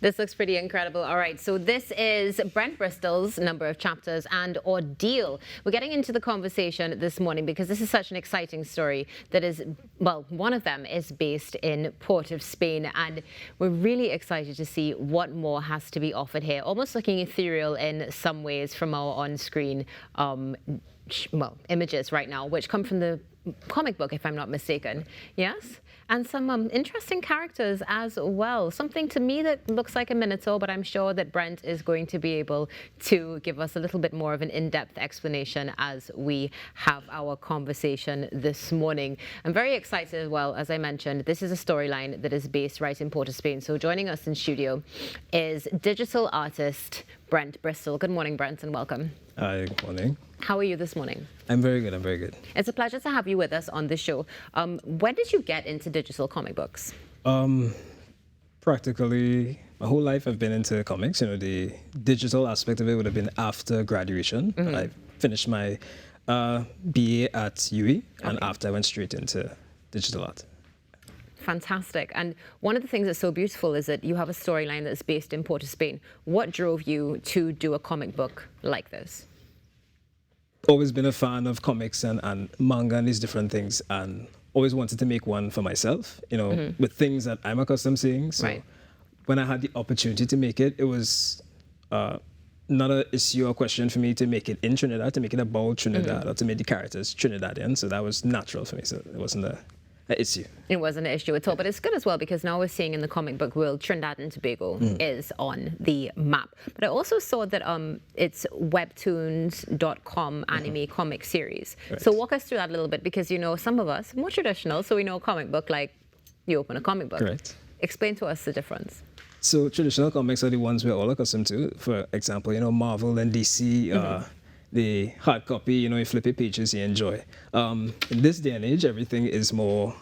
This looks pretty incredible. All right, so this is Brent Bristol's number of chapters and ordeal. We're getting into the conversation this morning because this is such an exciting story that is, well, one of them is based in Port of Spain, and we're really excited to see what more has to be offered here. Almost looking ethereal in some ways from our on-screen images right now, which come from the comic book, if I'm not mistaken. Yes? And some interesting characters as well. Something to me that looks like a Minotaur, but I'm sure that Brent is going to be able to give us a little bit more of an in-depth explanation as we have our conversation this morning. I'm very excited as well. As I mentioned, this is a storyline that is based right in Port of Spain. So joining us in studio is digital artist Brent Bristol. Good morning, Brent, and welcome. Hi, good morning. How are you this morning? I'm very good, I'm very good. It's a pleasure to have you with us on the show. When did you get into digital comic books? Practically my whole life I've been into comics. You know, the digital aspect of it would have been after graduation. I finished my BA at UE, and after I went straight into digital art. Fantastic. And one of the things that's so beautiful is that you have a storyline that's based in Port of Spain. What drove you to do a comic book like this? Always been a fan of comics and manga and these different things, and always wanted to make one for myself, you know, with things that I'm accustomed to seeing. So when I had the opportunity to make it, it was not an issue or question for me to make it in Trinidad, to make it about Trinidad, or to make the characters Trinidadian. So that was natural for me. So it wasn't an issue. It wasn't an issue at all, but it's good as well because now we're seeing in the comic book world, Trinidad and Tobago is on the map. But I also saw that it's Webtoons.com anime comic series. Right. So walk us through that a little bit because, you know, some of us more traditional, so we know a comic book like you open a comic book. Correct. Explain to us the difference. So traditional comics are the ones we're all accustomed to. For example, you know, Marvel and DC, the hard copy, you know, you flip your pages, you enjoy. In this day and age, everything is more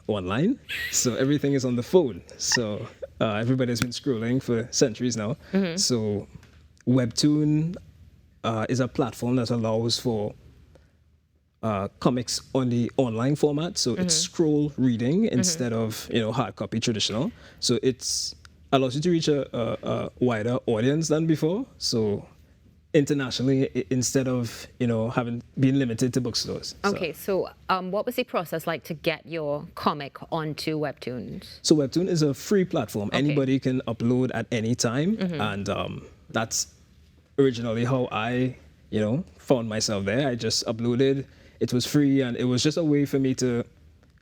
online. So everything is on the phone. So everybody's been scrolling for centuries now. So Webtoon is a platform that allows for comics on the online format. So it's scroll reading instead of, you know, hard copy traditional. So it's allows you to reach a wider audience than before. So internationally, instead of, you know, having been limited to bookstores. Okay, so what was the process like to get your comic onto Webtoon? So Webtoon is a free platform. Anybody can upload at any time, and that's originally how I, you know, found myself there. I just uploaded. It was free, and it was just a way for me to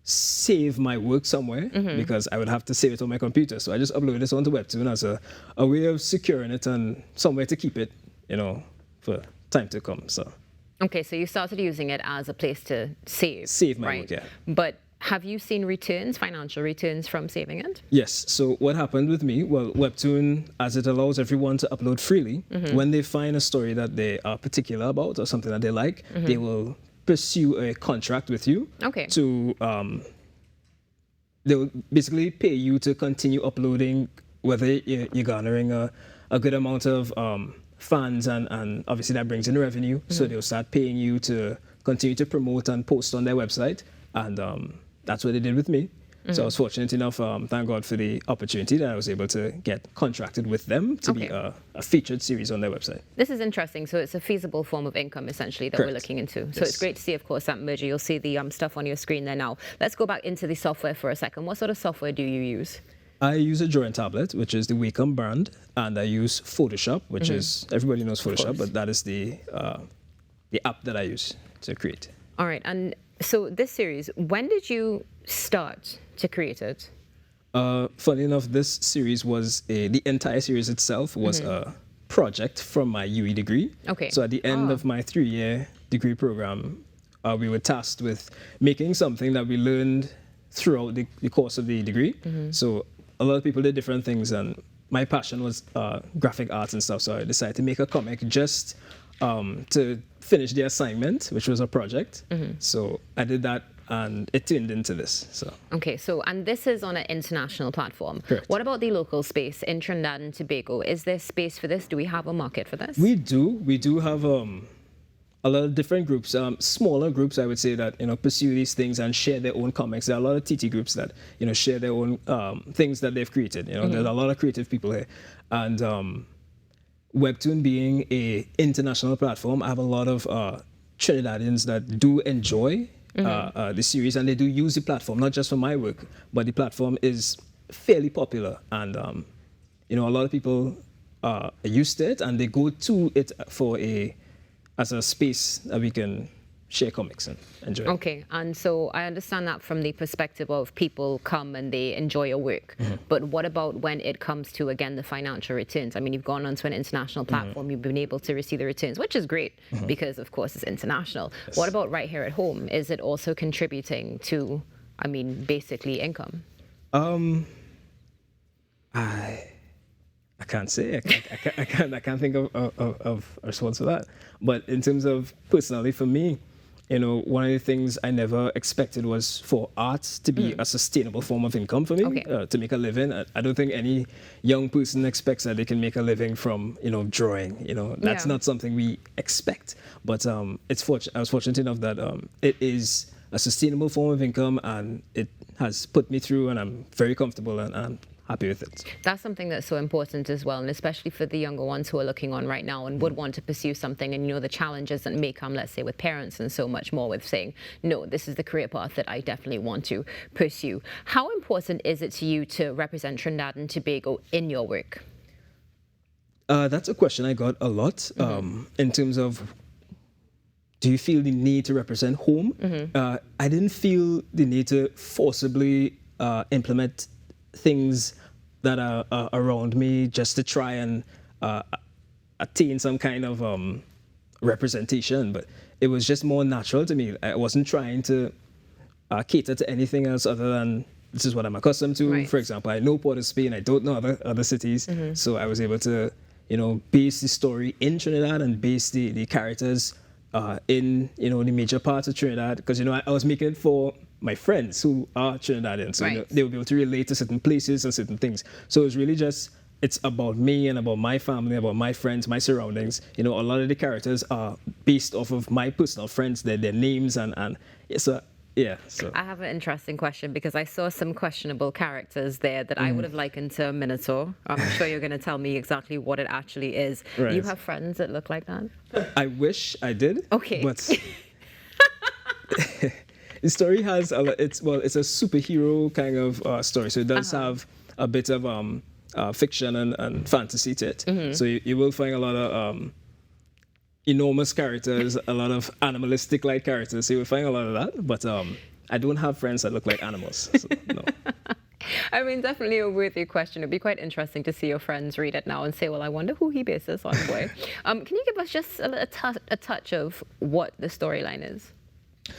save my work somewhere because I would have to save it on my computer. So I just uploaded it onto Webtoon as a way of securing it and somewhere to keep it, you know, for time to come. So okay, so you started using it as a place to save my work, yeah. But have you seen returns, financial returns from saving it? Yes. So what happened with me, well, Webtoon, as it allows everyone to upload freely, when they find a story that they are particular about or something that they like, they will pursue a contract with you to they'll basically pay you to continue uploading, whether you're garnering a good amount of fans, and obviously that brings in revenue. So they'll start paying you to continue to promote and post on their website, and that's what they did with me. So I was fortunate enough, thank God for the opportunity that I was able to get contracted with them to be a featured series on their website. This is interesting. So it's a feasible form of income, essentially, that we're looking into. So it's great to see, of course, that merger. You'll see the stuff on your screen there now. Let's go back into the software for a second. What sort of software do you use? I use a drawing tablet, which is the Wacom brand, and I use Photoshop, which is, everybody knows Photoshop, but that is the app that I use to create. All right. And so this series, when did you start to create it? Funny enough, this series was the entire series itself was a project from my UE degree. Okay. So at the end of my 3-year degree program, we were tasked with making something that we learned throughout the course of the degree. So a lot of people did different things, and my passion was graphic arts and stuff. So I decided to make a comic just to finish the assignment, which was a project. So I did that, and it turned into this. So okay, so and this is on an international platform. Correct. What about the local space in Trinidad and Tobago? Is there space for this? Do we have a market for this? We do. We do have a lot of different groups, smaller groups, I would say, that pursue these things and share their own comics. There are a lot of TT groups that share their own things that they've created. There's a lot of creative people here, and Webtoon being a international platform, I have a lot of Trinidadians that do enjoy the series, and they do use the platform not just for my work, but the platform is fairly popular, and a lot of people are used to it, and they go to it as a space that we can share comics and enjoy. Okay, and so I understand that from the perspective of people come and they enjoy your work. But what about when it comes to, again, the financial returns? I mean, you've gone onto an international platform, you've been able to receive the returns, which is great because, of course, it's international. Yes. What about right here at home? Is it also contributing to, I mean, basically income? I can't say. I can't think of a response to that. But in terms of personally, for me, one of the things I never expected was for art to be a sustainable form of income for me, to make a living. I don't think any young person expects that they can make a living from, drawing. That's not something we expect. But I was fortunate enough that it is a sustainable form of income, and it has put me through, and I'm very comfortable and I'm happy with it. That's something that's so important as well, and especially for the younger ones who are looking on right now and would want to pursue something, and the challenges that may come, let's say, with parents and so much more, with saying, no, this is the career path that I definitely want to pursue. How important is it to you to represent Trinidad and Tobago in your work? That's a question I got a lot, in terms of, do you feel the need to represent home? I didn't feel the need to forcibly implement things that are around me just to try and attain some kind of representation, but it was just more natural to me. I wasn't trying to cater to anything else other than this is what I'm accustomed to. Right. For example, I know Port of Spain, I don't know other cities, so I was able to base the story in Trinidad and base the characters in the major parts of Trinidad, because I was making it for my friends who are Trinidadians, so they will be able to relate to certain places and certain things. So it's really just, it's about me and about my family, about my friends, my surroundings. A lot of the characters are based off of my personal friends, their names, and so yeah. So I have an interesting question, because I saw some questionable characters there that I would have likened to a Minotaur. I'm sure you're going to tell me exactly what it actually is. Right. You have friends that look like that? I wish I did. Okay. But the story has it's a superhero kind of story, so it does have a bit of fiction and fantasy to it. So you will find a lot of enormous characters, a lot of animalistic like characters. So you will find a lot of that. But I don't have friends that look like animals. So, no. I mean, definitely a worthy question. It'd be quite interesting to see your friends read it now and say, well, I wonder who he based this on. Boy. Can you give us just a touch of what the storyline is?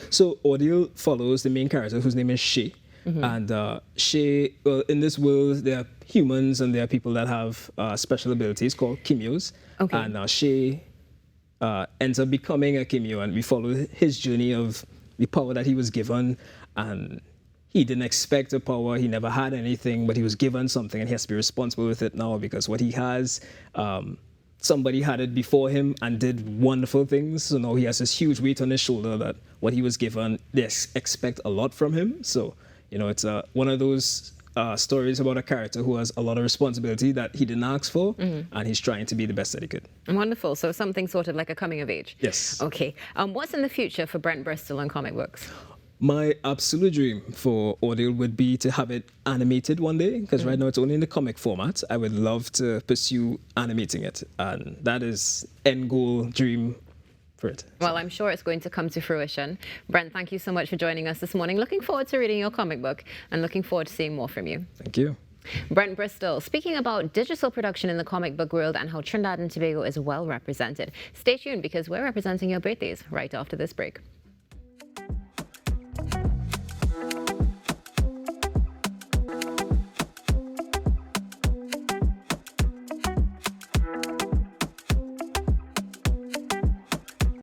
So Ordeal follows the main character, whose name is Shay. And Shay, well, in this world, there are humans and there are people that have special abilities called Kimios. Okay. And Shay ends up becoming a Kimio, and we follow his journey of the power that he was given. And he didn't expect a power, he never had anything, but he was given something, and he has to be responsible with it now, because what he has, somebody had it before him and did wonderful things. So now he has this huge weight on his shoulder that what he was given, they expect a lot from him. So, it's one of those stories about a character who has a lot of responsibility that he didn't ask for, and he's trying to be the best that he could. Wonderful. So something sort of like a coming of age. Yes. Okay. What's in the future for Brent Bristol and comic books? My absolute dream for Ordeal would be to have it animated one day, because right now it's only in the comic format. I would love to pursue animating it, and that is end goal dream for it. Well, I'm sure it's going to come to fruition. Brent, thank you so much for joining us this morning. Looking forward to reading your comic book and looking forward to seeing more from you. Thank you. Brent Bristol, speaking about digital production in the comic book world and how Trinidad and Tobago is well represented. Stay tuned, because we're representing your birthdays right after this break.